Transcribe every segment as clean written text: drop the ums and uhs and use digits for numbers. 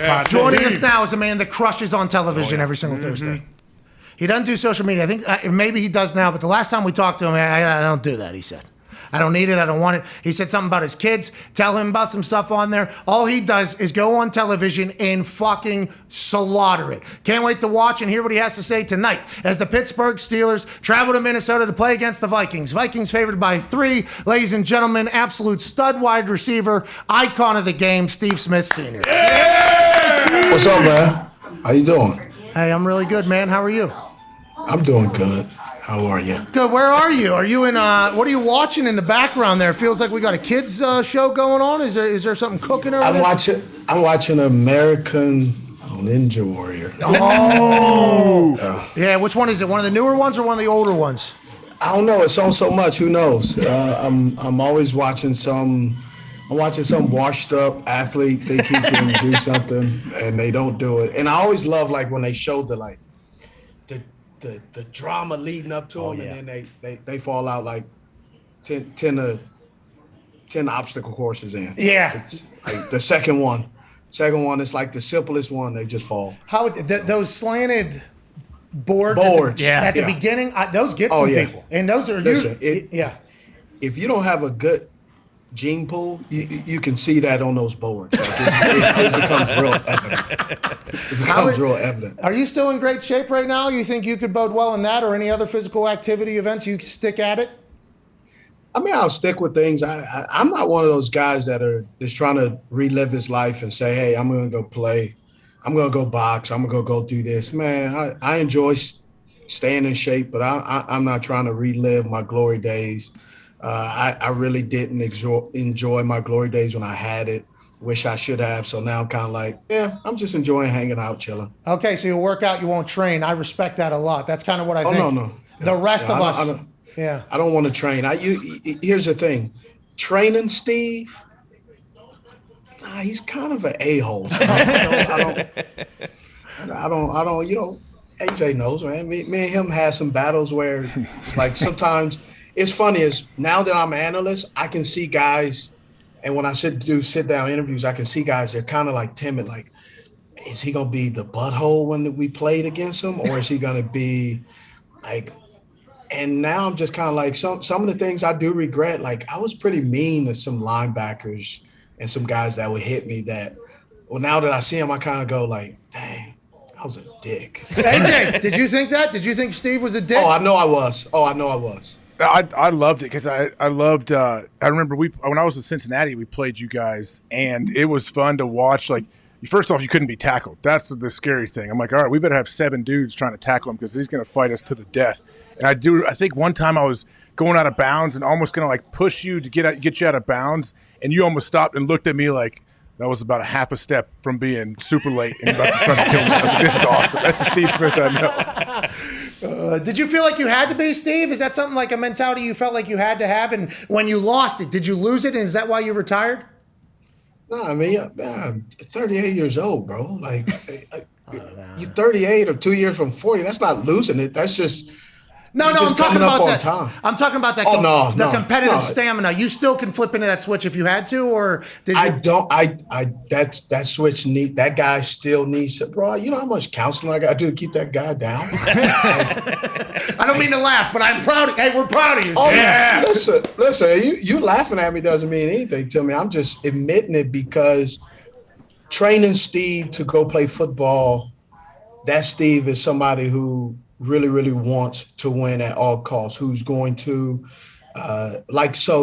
Yeah, Joining us now is a man that crushes on television every single Thursday. He doesn't do social media. I think maybe he does now, but the last time we talked to him, I don't do that, he said. I don't need it. I don't want it. He said something about his kids. Tell him about some stuff on there. All he does is go on television and fucking slaughter it. Can't wait to watch and hear what he has to say tonight as the Pittsburgh Steelers travel to Minnesota to play against the Vikings. Vikings favored by 3. Ladies and gentlemen, absolute stud wide receiver, icon of the game, Steve Smith Sr. Yeah! What's up, man? How you doing? Hey, I'm really good, man. How are you? I'm doing good. How are you? Good. Where are you? Are you in? What are you watching in the background there? Feels like we got a kids show going on. Is there something cooking over there? I'm watching American Ninja Warrior. Oh, yeah. Which one is it? One of the newer ones or one of the older ones? I don't know. It's on so much. Who knows? I'm always watching some. I'm watching some washed up athlete think he can do something and they don't do it. And I always love like when they show the drama leading up to them, and then they fall out like 10 obstacle courses in. Yeah. It's like the second one is like the simplest one. They just fall. How those slanted boards at the beginning, those get some people, and those are If you don't have a good gene pool, you can see that on those boards. Like it becomes real evident. Are you still in great shape right now? You think you could bode well in that or any other physical activity events? You stick at it? I mean, I'll stick with things. I'm not one of those guys that are just trying to relive his life and say, hey, I'm going to go play. I'm going to go box. I'm going to go do this. Man, I enjoy staying in shape, but I'm not trying to relive my glory days. I really didn't enjoy my glory days when I had it. Wish I should have. So now I'm kind of like, I'm just enjoying hanging out, chilling. Okay, so you'll work out, you won't train. I respect that a lot. That's kind of what I think. No. The rest of us. I don't want to train. Here's the thing. Training Steve, he's kind of an a-hole. I don't, you know, AJ knows, man. Me and him had some battles where it's like sometimes – it's funny is now that I'm an analyst, I can see guys, and when I sit down interviews, I can see guys, they're kind of like timid, like, is he going to be the butthole when we played against him, or is he going to be like, and now I'm just kind of like, some of the things I do regret, like I was pretty mean to some linebackers and some guys that would hit me that, well, now that I see him, I kind of go like, dang, I was a dick. AJ, did you think that? Did you think Steve was a dick? Oh, I know I was. I loved it because I loved. I remember when I was in Cincinnati, we played you guys, and it was fun to watch. Like, first off, you couldn't be tackled. That's the scary thing. I'm like, all right, we better have 7 dudes trying to tackle him because he's going to fight us to the death. And I think one time I was going out of bounds and almost going to like push you to get you out of bounds, and you almost stopped and looked at me like that was about a half a step from being super late and about to try to kill me. I was like, this is awesome. That's the Steve Smith I know. Did you feel like you had to be, Steve? Is that something like a mentality you felt like you had to have? And when you lost it, did you lose it? And is that why you retired? No, I mean, I'm 38 years old, bro. Like, you're 38 or 2 years from 40. That's not losing it. That's just No, I'm talking about that. Time. I'm talking about that. The competitive stamina. You still can flip into that switch if you had to, or did you? I don't. That switch need. That guy still needs to, bro. You know how much counseling I got to do to keep that guy down. I don't mean to laugh, but I'm proud. Hey, we're proud of you. Oh yeah. Listen. You laughing at me doesn't mean anything to me. I'm just admitting it because training Steve to go play football. That Steve is somebody who really, really wants to win at all costs, who's going to,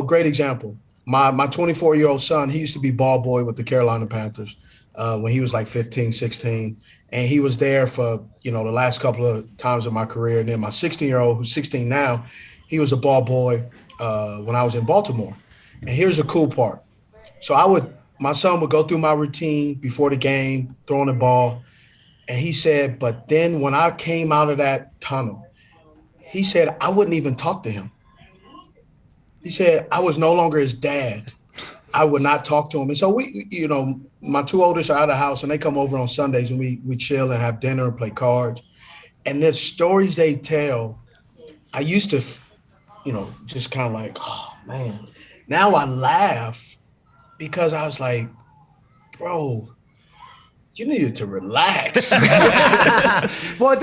great example. My 24-year-old son, he used to be ball boy with the Carolina Panthers when he was like 15, 16. And he was there for, the last couple of times in my career. And then my 16-year-old, who's 16 now, he was a ball boy when I was in Baltimore. And here's the cool part. So my son would go through my routine before the game, throwing the ball. And he said, but then when I came out of that tunnel, he said, I wouldn't even talk to him. He said, I was no longer his dad. I would not talk to him. And so we, my 2 oldest are out of the house and they come over on Sundays and we chill and have dinner and play cards. And the stories they tell, I used to, just kind of like, oh man. Now I laugh because I was like, bro, you needed to relax. Well,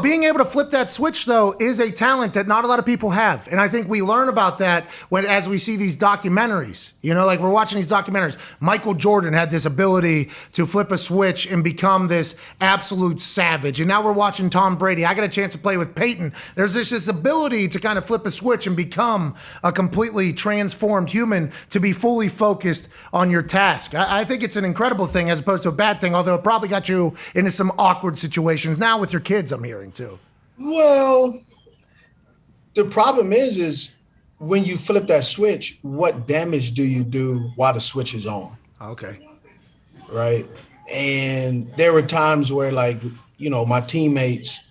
being able to flip that switch, though, is a talent that not a lot of people have. And I think we learn about that as we see these documentaries. Like we're watching these documentaries. Michael Jordan had this ability to flip a switch and become this absolute savage. And now we're watching Tom Brady. I got a chance to play with Peyton. There's this ability to kind of flip a switch and become a completely transformed human to be fully focused on your task. I think it's an incredible thing as opposed to a bad thing, although it probably got you into some awkward situations now with your kids, I'm hearing too. Well, the problem is when you flip that switch, what damage do you do while the switch is on? Okay. Right. And there were times where, like, my teammates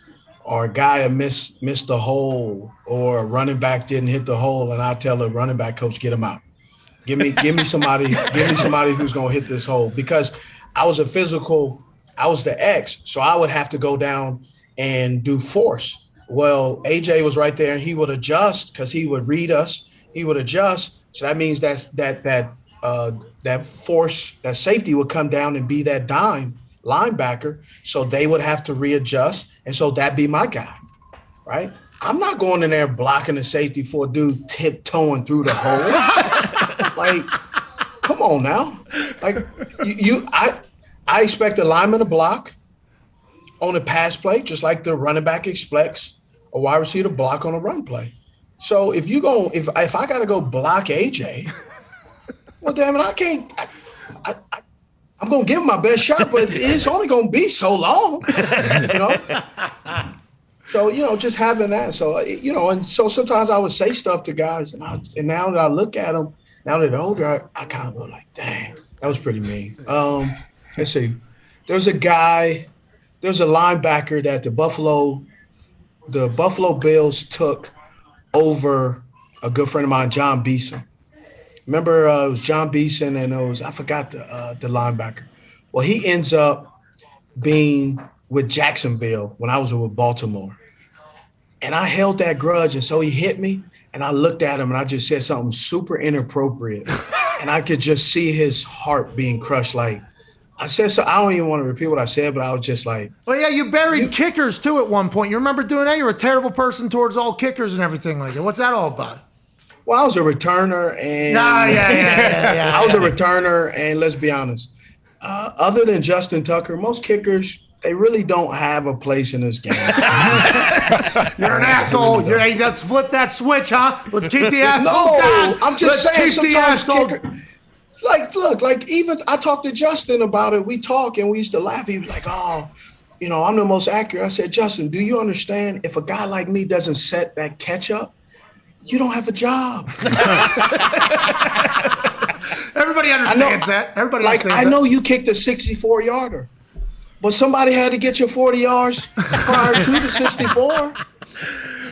or a guy missed the hole or a running back didn't hit the hole, and I tell the running back coach, get him out. Give me somebody who's gonna hit this hole, because I was the X, so I would have to go down and do force. Well, AJ was right there, and he would adjust because he would read us. He would adjust, so that means that force, that safety would come down and be that dime linebacker. So they would have to readjust, and so that'd be my guy, right? I'm not going in there blocking the safety for a dude tiptoeing through the hole. Like, come on now. Like, I expect a lineman to block on a pass play, just like the running back expects a wide receiver to block on a run play. So if I got to go block AJ, well, damn it, I can't. I'm going to give him my best shot, but it's only going to be so long, So, just having that. So, and so sometimes I would say stuff to guys, and now that I look at them, now that they're older, I kind of go like, dang, that was pretty mean. Let's see. There's a linebacker that the Buffalo Bills took over a good friend of mine, John Beeson. Remember, it was John Beeson, and I forgot the linebacker. Well, he ends up being with Jacksonville when I was with Baltimore. And I held that grudge, and so he hit me, and I looked at him, and I just said something super inappropriate. And I could just see his heart being crushed. Like, I said, so I don't even want to repeat what I said, but I was just like. Well, yeah, you buried kickers, too, at one point. You remember doing that? You were a terrible person towards all kickers and everything like that. What's that all about? Well, I was a returner, and yeah. I was a returner, and let's be honest. Other than Justin Tucker, most kickers, they really don't have a place in this game. You're an asshole. Let's flip that switch, huh? Let's keep the asshole down. I'm just saying sometimes Look, even I talked to Justin about it. We talk and we used to laugh. He was like, oh, I'm the most accurate. I said, Justin, do you understand if a guy like me doesn't set that catch up, you don't have a job. Everybody understands that. Everybody understands that. I know you kicked a 64-yarder. But somebody had to get you 40 yards prior to the 64,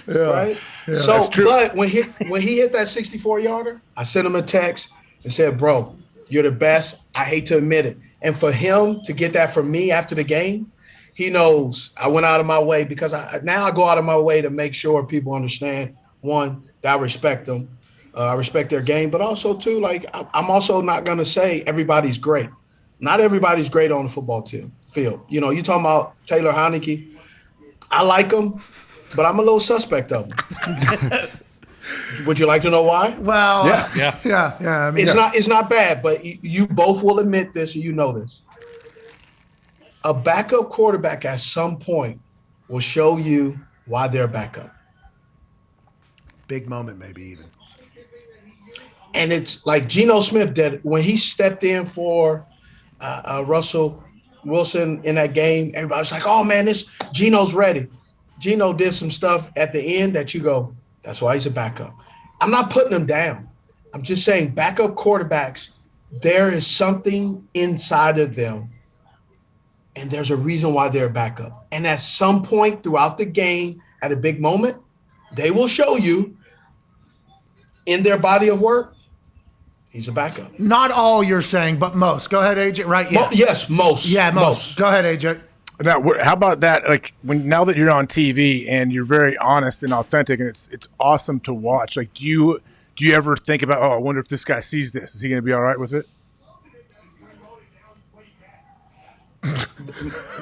right? Yeah, so, but when he hit that 64-yarder, I sent him a text and said, bro, you're the best. I hate to admit it. And for him to get that from me after the game, he knows I went out of my way, because now I go out of my way to make sure people understand, one, that I respect them. I respect their game, but also, too, like, I'm also not going to say everybody's great. Not everybody's great on the football field. You talking about Taylor Heineke. I like him, but I'm a little suspect of him. Would you like to know why? Well, yeah. I mean, it's not bad, but you both will admit this, and you know this. A backup quarterback at some point will show you why they're backup. Big moment, maybe even. And it's like Geno Smith did when he stepped in for Russell Wilson in that game. Everybody's like, oh, man, Geno's ready. Geno did some stuff at the end that you go, that's why he's a backup. I'm not putting him down. I'm just saying backup quarterbacks, there is something inside of them, and there's a reason why they're a backup. And at some point throughout the game, at a big moment, they will show you in their body of work, he's a backup. Not all you're saying, but most. Go ahead, AJ. Right? Yeah. Yes, most. Yeah, most. Go ahead, AJ. Now, how about that? Like, now that you're on TV and you're very honest and authentic, and it's awesome to watch. Like, do you ever think about, I wonder if this guy sees this? Is he going to be all right with it?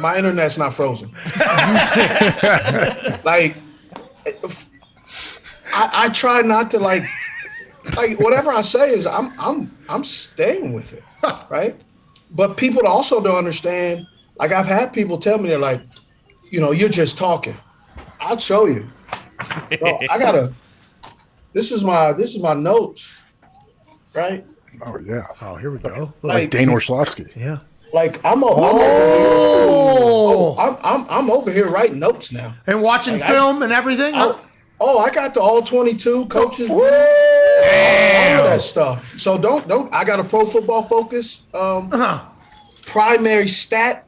My internet's not frozen. Like, I try not to like whatever I say is I'm staying with it, right? But people also don't understand. Like, I've had people tell me, they're like, you're just talking. I'll show you. Bro, this is my notes, right? Oh yeah. Oh, here we go. Like Dane Orslowski. Yeah. Like I'm over here. I'm over here writing notes now and watching film and everything. I got the all 22 coaches. Damn. All of that stuff. So don't. I got a Pro Football Focus primary stat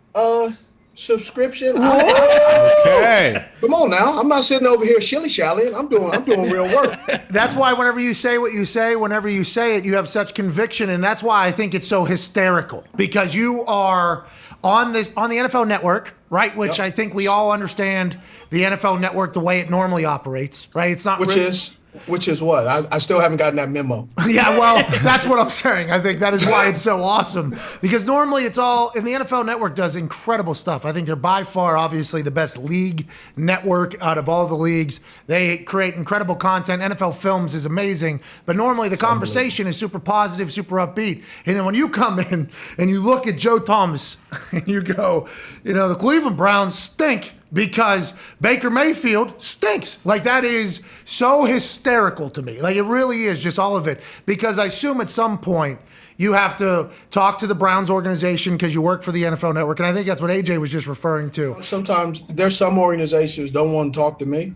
subscription. Okay. Come on now. I'm not sitting over here shilly-shallying. I'm doing real work. That's why whenever you say what you say, whenever you say it, you have such conviction, and that's why I think it's so hysterical, because you are on the NFL Network, right? Which I think we all understand the NFL Network the way it normally operates, right? It's not Which is what? I still haven't gotten that memo. Yeah, well, that's what I'm saying. I think that is why it's so awesome. Because normally it's all, and the NFL Network does incredible stuff. I think they're by far, obviously, the best league network out of all the leagues. They create incredible content. NFL Films is amazing. But normally the conversation is super positive, super upbeat. And then when you come in and you look at Joe Thomas and you go, the Cleveland Browns stink because Baker Mayfield stinks. Like, that is so hysterical to me. Like, it really is, just all of it. Because I assume at some point you have to talk to the Browns organization because you work for the NFL Network. And I think that's what AJ was just referring to. Sometimes there's some organizations don't want to talk to me.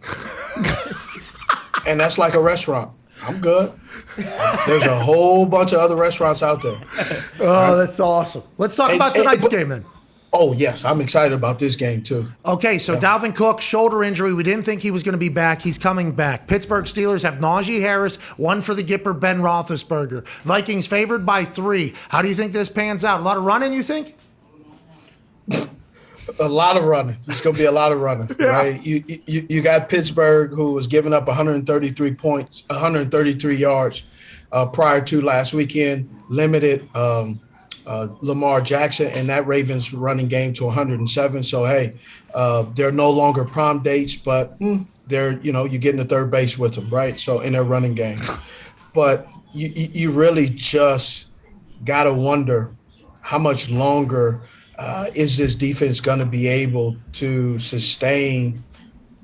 And that's like a restaurant. I'm good. There's a whole bunch of other restaurants out there. Oh, that's awesome. Let's talk about tonight's game then. Oh, yes. I'm excited about this game, too. Okay, so Dalvin Cook, shoulder injury. We didn't think he was going to be back. He's coming back. Pittsburgh Steelers have Najee Harris, one for the Gipper, Ben Roethlisberger. Vikings favored by 3. How do you think this pans out? A lot of running, you think? A lot of running. It's going to be a lot of running, right? You got Pittsburgh, who was giving up 133 points, 133 yards prior to last weekend, limited Lamar Jackson and that Ravens running game to 107. So, hey, they're no longer prom dates, but they're, you're getting to third base with them, right? So in their running game. But you really just got to wonder how much longer is this defense going to be able to sustain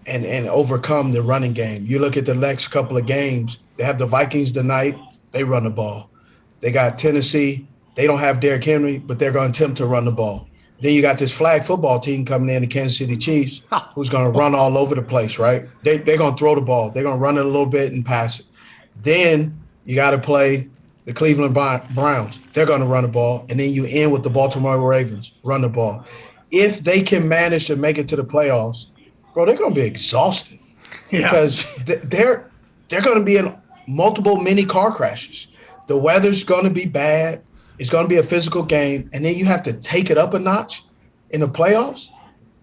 and overcome the running game. You look at the next couple of games, they have the Vikings tonight, they run the ball. They got Tennessee. They don't have Derrick Henry, but they're going to attempt to run the ball. Then you got this flag football team coming in, the Kansas City Chiefs, who's going to run all over the place, right? They're going to throw the ball. They're going to run it a little bit and pass it. Then you got to play the Cleveland Browns. They're going to run the ball. And then you end with the Baltimore Ravens, run the ball. If they can manage to make it to the playoffs, bro, they're going to be exhausted because they're going to be in multiple mini car crashes. The weather's going to be bad. It's going to be a physical game, and then you have to take it up a notch in the playoffs.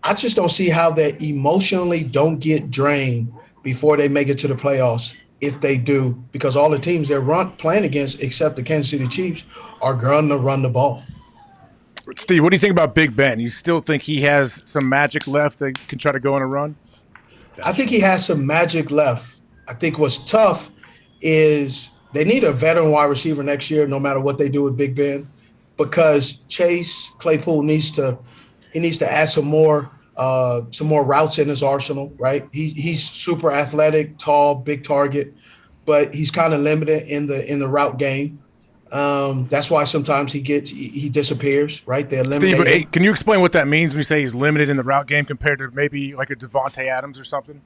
I just don't see how they emotionally don't get drained before they make it to the playoffs, if they do, because all the teams they're playing against, except the Kansas City Chiefs, are going to run the ball. Steve, what do you think about Big Ben? You still think he has some magic left that can try to go on a run? I think he has some magic left. I think what's tough is they need a veteran wide receiver next year, no matter what they do with Big Ben, because Chase Claypool needs to add some more routes in his arsenal, right? He's super athletic, tall, big target, but he's kind of limited in the route game. That's why sometimes he disappears, right? They eliminate Steve, him. Can you explain what that means when you say he's limited in the route game compared to maybe like a Devontae Adams or something?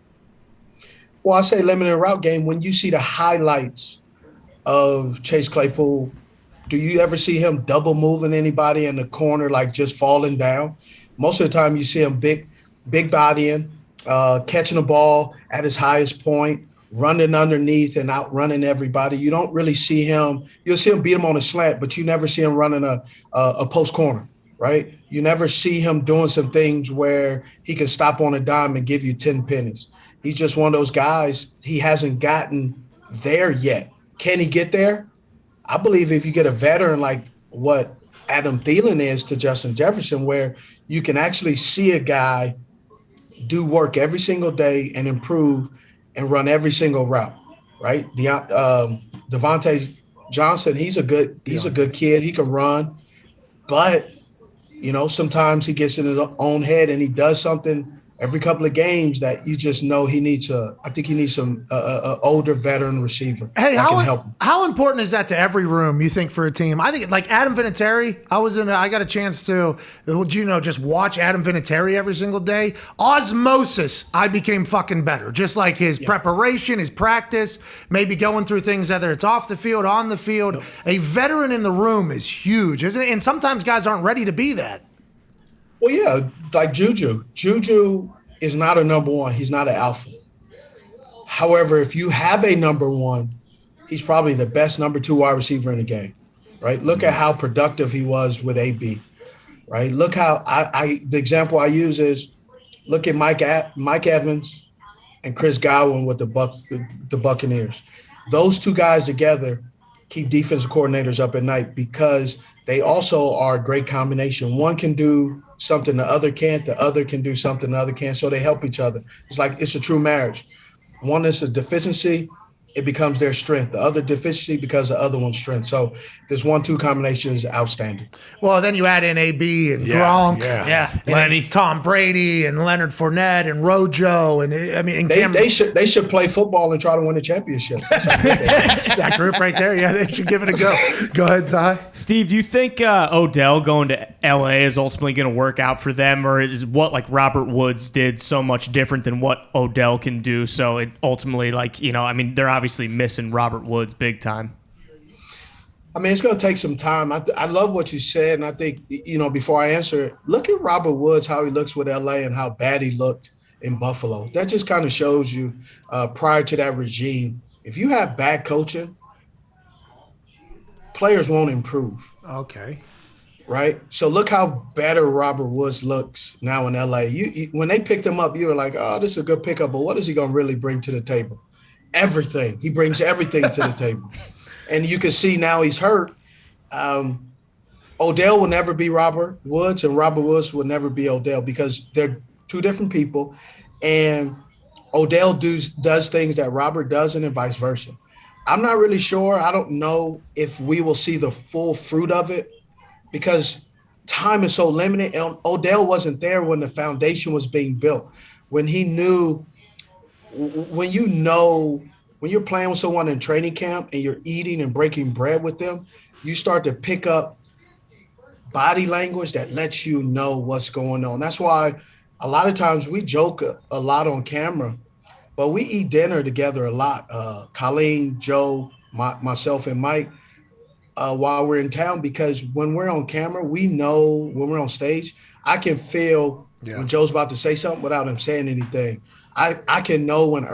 Well, I say limited route game when you see the highlights of Chase Claypool. Do you ever see him double moving anybody in the corner, like just falling down? Most of the time you see him big bodying, catching the ball at his highest point, running underneath and outrunning everybody. You don't really see him. You'll see him beat him on a slant, but you never see him running a post corner, right? You never see him doing some things where he can stop on a dime and give you 10 pennies. He's just one of those guys. He hasn't gotten there yet. Can he get there? I believe if you get a veteran like what Adam Thielen is to Justin Jefferson, where you can actually see a guy do work every single day and improve and run every single route, right? Devontae Johnson, he's a good kid. He can run, but sometimes he gets in his own head and he does something every couple of games that you just know he needs I think he needs some older veteran receiver Hey, that can help him. how important is that to every room, you think, for a team? I think like Adam Vinatieri, I got a chance to, just watch Adam Vinatieri every single day. Osmosis, I became fucking better. Just like his preparation, his practice, maybe going through things, whether it's off the field, on the field. Yep. A veteran in the room is huge, isn't it? And sometimes guys aren't ready to be that. Well, yeah, like Juju. Juju is not a number one. He's not an alpha. However, if you have a number one, he's probably the best number 2 wide receiver in the game, right? Look at how productive he was with AB, right? Look how the example I use is look at Mike Evans and Chris Godwin with the Buccaneers. Those 2 guys together keep defensive coordinators up at night because they also are a great combination. One can do something the other can't, the other can do something the other can't, so they help each other. It's a true marriage. One is a deficiency, it becomes their strength. The other deficiency becomes the other one's strength. So this 1-2 combination is outstanding. Well, then you add in AB and Gronk, and Lenny, Tom Brady, and Leonard Fournette, and Rojo, and they should play football and try to win a championship. That group right there, they should give it a go. Go ahead, Ty. Steve, do you think Odell going to LA is ultimately going to work out for them, or is what like Robert Woods did so much different than what Odell can do? So it ultimately, they're obviously missing Robert Woods big time. I mean, it's going to take some time. I love what you said, and I think, before I answer it, look at Robert Woods, how he looks with LA and how bad he looked in Buffalo. That just kind of shows you prior to that regime, if you have bad coaching, players won't improve. Okay. Right? So look how better Robert Woods looks now in LA. When they picked him up, you were like, oh, this is a good pickup, but what is he going to really bring to the table? Everything. He brings everything to the table. And you can see now he's hurt. Odell will never be Robert Woods, and Robert Woods will never be Odell because they're 2 different people. And Odell does things that Robert doesn't and vice versa. I'm not really sure. I don't know if we will see the full fruit of it because time is so limited. And Odell wasn't there when the foundation was being built. When he knew – when you're playing with someone in training camp and you're eating and breaking bread with them, you start to pick up body language that lets you know what's going on. That's why a lot of times we joke a lot on camera, but we eat dinner together a lot. Colleen, Joe, myself, and Mike, while we're in town, because when we're on camera, we know when we're on stage, I can feel when Joe's about to say something without him saying anything. I can know when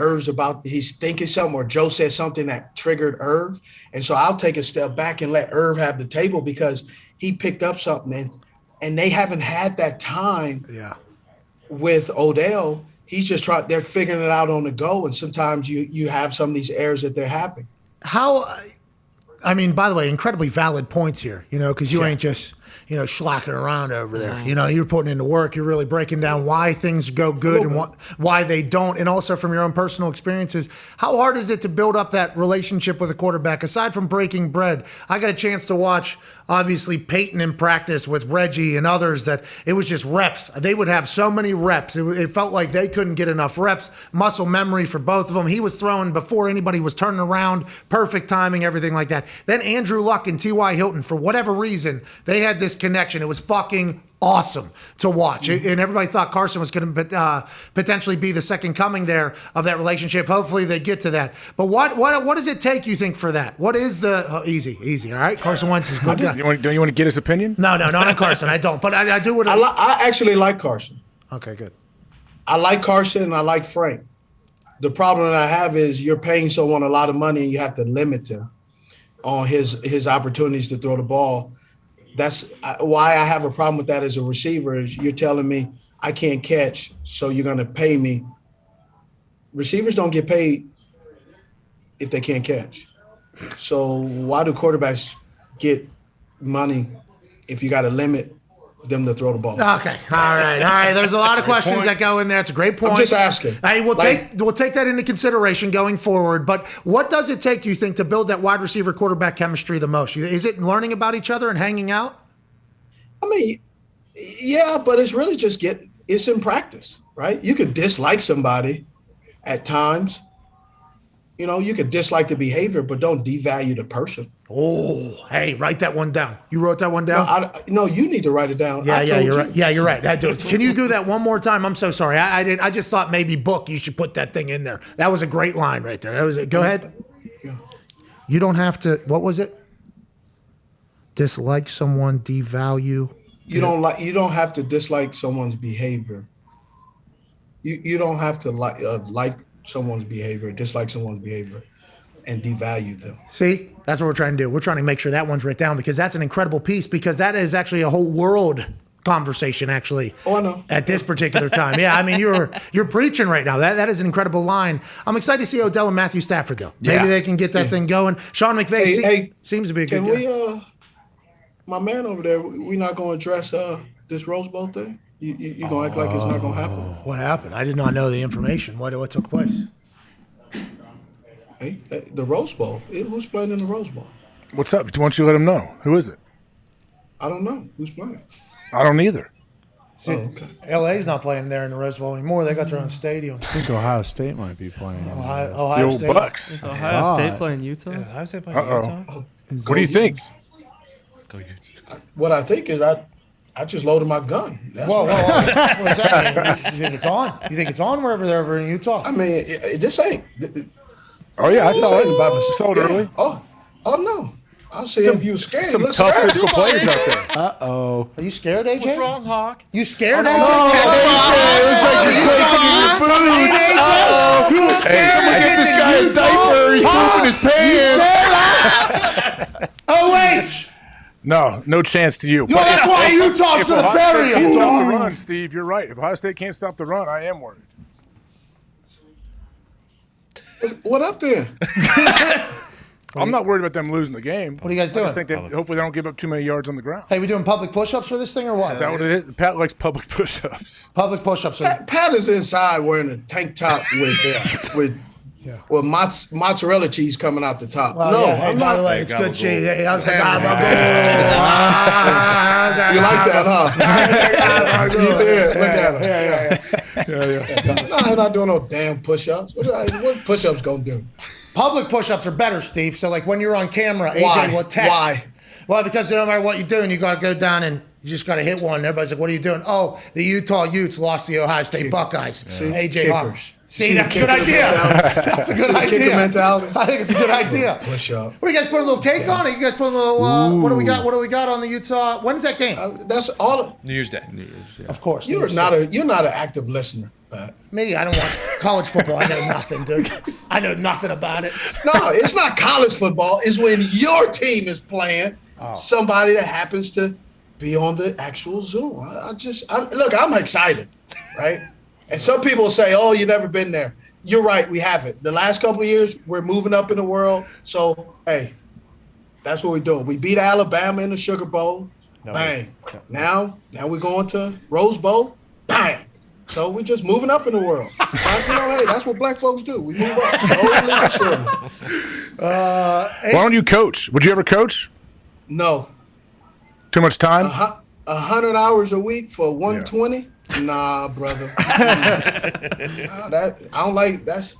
he's thinking something or Joe said something that triggered Irv. And so I'll take a step back and let Irv have the table because he picked up something and they haven't had that time with Odell. He's just they're figuring it out on the go. And sometimes you have some of these errors that they're having. By the way, incredibly valid points here, because you ain't just, schlocking around over there. You're putting into work. You're really breaking down why things go good and why they don't. And also from your own personal experiences, how hard is it to build up that relationship with a quarterback? Aside from breaking bread, I got a chance to watch, obviously, Peyton in practice with Reggie and others that it was just reps. They would have so many reps. It felt like they couldn't get enough reps. Muscle memory for both of them. He was throwing before anybody was turning around. Perfect timing, everything like that. Then Andrew Luck and T.Y. Hilton, for whatever reason, they had this connection. It was fucking awesome to watch. And everybody thought Carson was going to potentially be the second coming there of that relationship. Hopefully they get to that. But what does it take, you think, for that? What is the easy, all right? Carson Wentz is good. Don't you want to get his opinion? No, not on Carson. I don't. But I do what I actually like Carson. Okay, good. I like Carson and I like Frank. The problem that I have is you're paying someone a lot of money and you have to limit him on his opportunities to throw the ball. That's why I have a problem with that as a receiver. Is you're telling me I can't catch, so you're going to pay me. Receivers don't get paid if they can't catch. So why do quarterbacks get money if you got to limit them to throw the ball. Okay, all right. There's a lot of questions that go in there. It's a great point. I'm just asking. Hey, we'll take that into consideration going forward. But what does it take, do you think, to build that wide receiver quarterback chemistry the most? Is it learning about each other and hanging out? I mean, yeah, but it's really just it's in practice, right? You could dislike somebody at times. You know, you could dislike the behavior, but don't devalue the person. Oh, hey, write that one down. You wrote that one down? No, you need to write it down. Yeah, you're right. Yeah, you're right. Can you do that one more time? I'm so sorry. I just thought maybe book, you should put that thing in there. That was a great line right there. That was it. Go ahead. Yeah. You don't have to, what was it? Dislike someone, devalue. You don't have to dislike someone's behavior. You don't have to like someone's behavior, dislike someone's behavior, and devalue them. See, that's what we're trying to do. We're trying to make sure that one's written down because that's an incredible piece because that is actually a whole world conversation actually. Oh, I know. At this particular time. Yeah, I mean, you're preaching right now. That is an incredible line. I'm excited to see Odell and Matthew Stafford, though. Maybe they can get that thing going. Sean McVay seems to be a good guy. Can we, my man over there, we not going to address this Rose Bowl thing? You going to act like it's not going to happen? What happened? I did not know the information. What took place? Hey, the Rose Bowl. Who's playing in the Rose Bowl? What's up? Why don't you let him know? Who is it? I don't know. Who's playing? I don't either. See, LA's not playing there in the Rose Bowl anymore. They got their own stadium. I think Ohio State might be playing. Ohio The State. old Bucks. Is Ohio State playing Utah? Ohio State playing Utah? What do you think? Go Utes. What I think is I just loaded my gun. That's Whoa. What does that mean? You think it's on? You think it's on wherever they're over in Utah? I mean, this ain't. Oh, yeah, I saw it. By Saw it early. Oh no. I'll see if you were scared. Some Look tough scared. physical players out there. Uh-oh. Are you scared, AJ? What's wrong, Hawk? You scared, AJ? Get this guy a diaper. He's pooping his pants. OH! No chance to you. Well, that's why Utah's going to bury Can't him. stop the run, Steve. You're right. If Ohio State can't stop the run, I am worried. What up there? I'm not worried about them losing the game. What are you guys I doing? just think that hopefully they don't give up too many yards on the ground. Hey, we doing public push-ups for this thing or what? Is that what it is? Pat likes public push-ups. Public push-ups. Pat is inside wearing a tank top with mozzarella cheese coming out the top. Well, no, yeah, hey, I'm by not. the way, it's good cheese. Hey, how's the gabagool? You like that, huh? You did. Look at him. Yeah. No, I'm not doing no damn push-ups. What push-ups gonna do? Public push-ups are better, Steve. So, like, when you're on camera, Why? AJ will text. Why? Well, because no matter what you're doing, you got to go down and you just got to hit one. Everybody's like, what are you doing? Oh, the Utah Utes lost the Ohio State Buckeyes. AJ Hawk. Kickers. See, that's a good idea. That's a good idea. Kicker mentality. I think it's a good idea. Push-up. What do you guys put a little cake on it? You guys put a little, what do we got? What do we got on the Utah? When's that game? That's all. New Year's Day. Of course. You're not an active listener, Pat. Me, I don't watch college football. I know nothing, dude. I know nothing about it. No, it's not college football. It's when your team is playing somebody that happens to be on the actual Zoom. Look, I'm excited, right? And some people say, oh, you've never been there. You're right, we haven't. The last couple of years, we're moving up in the world. So, hey, that's what we're doing. We beat Alabama in the Sugar Bowl. Bang. Now we're going to Rose Bowl. Bang. So we're just moving up in the world. Hey, that's what black folks do. We move up slowly but surely. Why don't you coach? Would you ever coach? No. Too much time? 100 hours a week for 120? Nah, brother. I don't like that's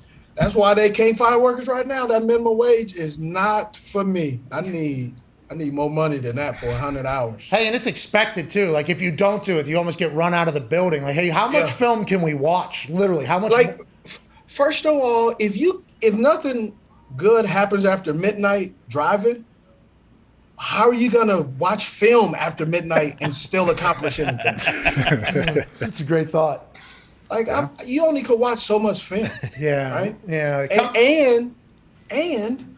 why they can't find workers right now. That minimum wage is not for me. I need more money than that for 100 hours. Hey, and it's expected too. Like if you don't do it, you almost get run out of the building. Like, hey, how much film can we watch? Literally, how much? Like, first of all, if nothing good happens after midnight driving, how are you gonna watch film after midnight and still accomplish anything? That's a great thought. Like you only could watch so much film. Yeah. Right. Yeah. And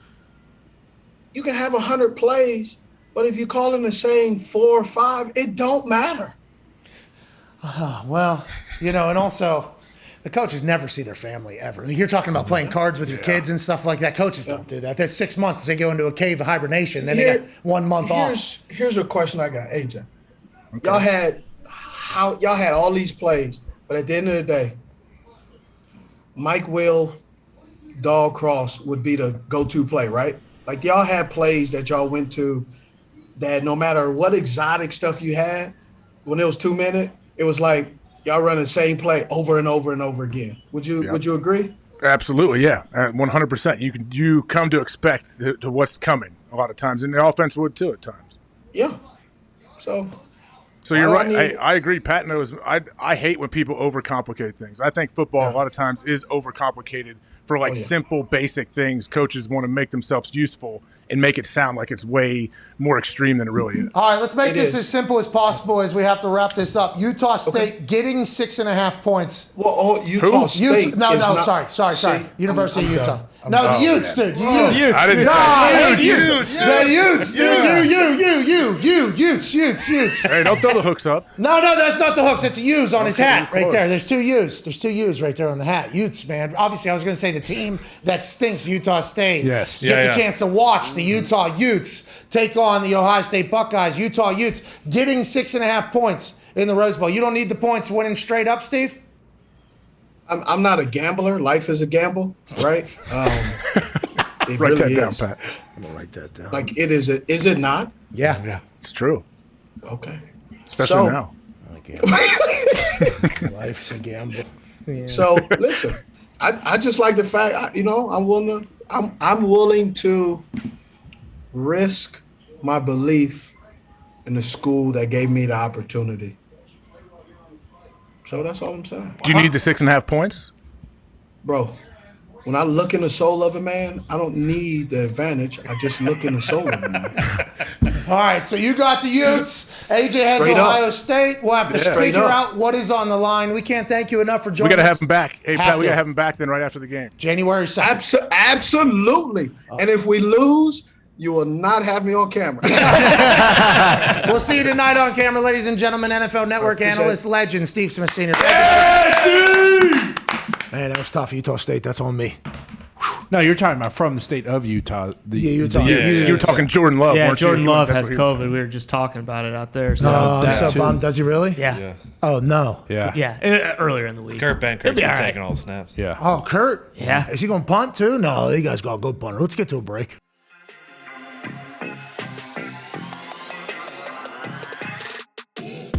you can have 100 plays, but if you call in the same 4 or 5, it don't matter. Well, and also The coaches never see their family ever. Like, you're talking about playing cards with your kids and stuff like that. Coaches don't do that. There's 6 months. They go into a cave of hibernation. Then they got 1 month off. Here's a question I got, AJ. Okay. Y'all had all these plays, but at the end of the day, Mike Will, Dog Cross would be the go-to play, right? Like y'all had plays that y'all went to that no matter what exotic stuff you had, when it was 2 minutes, it was like y'all run the same play over and over and over again. Would you agree? Absolutely, yeah, 100%. You come to expect to what's coming a lot of times, and the offense would too at times. Yeah. So you're right. I agree. Pat knows. I hate when people overcomplicate things. I think football a lot of times is overcomplicated for simple, basic things. Coaches want to make themselves useful and make it sound like it's way more extreme than it really is. All right, let's make this as simple as possible as we have to wrap this up. Utah State getting 6.5 points. Well, Utah State. Sorry. University of Utah. The Utes, dude. Utes. I didn't say Utes. The Utes, dude. Utes. Hey, don't throw the hooks up. No, that's not the hooks. It's a U's on his hat right there. There's 2 U's. There's 2 U's right there on the hat. Utes, man. Obviously, I was going to say the team that stinks, Utah State, gets a chance to watch the Utah Utes take on the Ohio State Buckeyes. Utah Utes getting 6.5 points in the Rose Bowl. You don't need the points winning straight up, Steve? I'm not a gambler. Life is a gamble, right? It write really that down, is. Pat. I'm going to write that down. Like it is. Is it not? Yeah. It's true. Okay. Especially now. Life's a gamble. Yeah. So listen, I just like the fact, I'm willing to risk my belief in the school that gave me the opportunity. So that's all I'm saying. Do you need the 6.5 points? Bro, when I look in the soul of a man, I don't need the advantage. I just look in the soul of a man. All right, so you got the Utes. AJ has Ohio State. We'll have to figure out what is on the line. We can't thank you enough for joining us. We got to have him back. Hey, Pat, we got to have him back then right after the game. January 2nd. Absolutely. And if we lose, you will not have me on camera. We'll see you tonight on camera, ladies and gentlemen. NFL Network analyst, legend, Steve Smith Sr. Man, that was tough. Utah State, that's on me. No, you're talking about from the state of Utah. Utah. You were talking Jordan Love, Yeah, weren't you? Jordan Love has COVID. We were just talking about it out there. So. I'm so bummed. Does he really? Yeah. Oh, no. Yeah, earlier in the week. Kurt Benkert's been taking all the snaps. Oh, Kurt? Yeah. Is he going to punt, too? No, you guys got to go punter. Let's get to a break.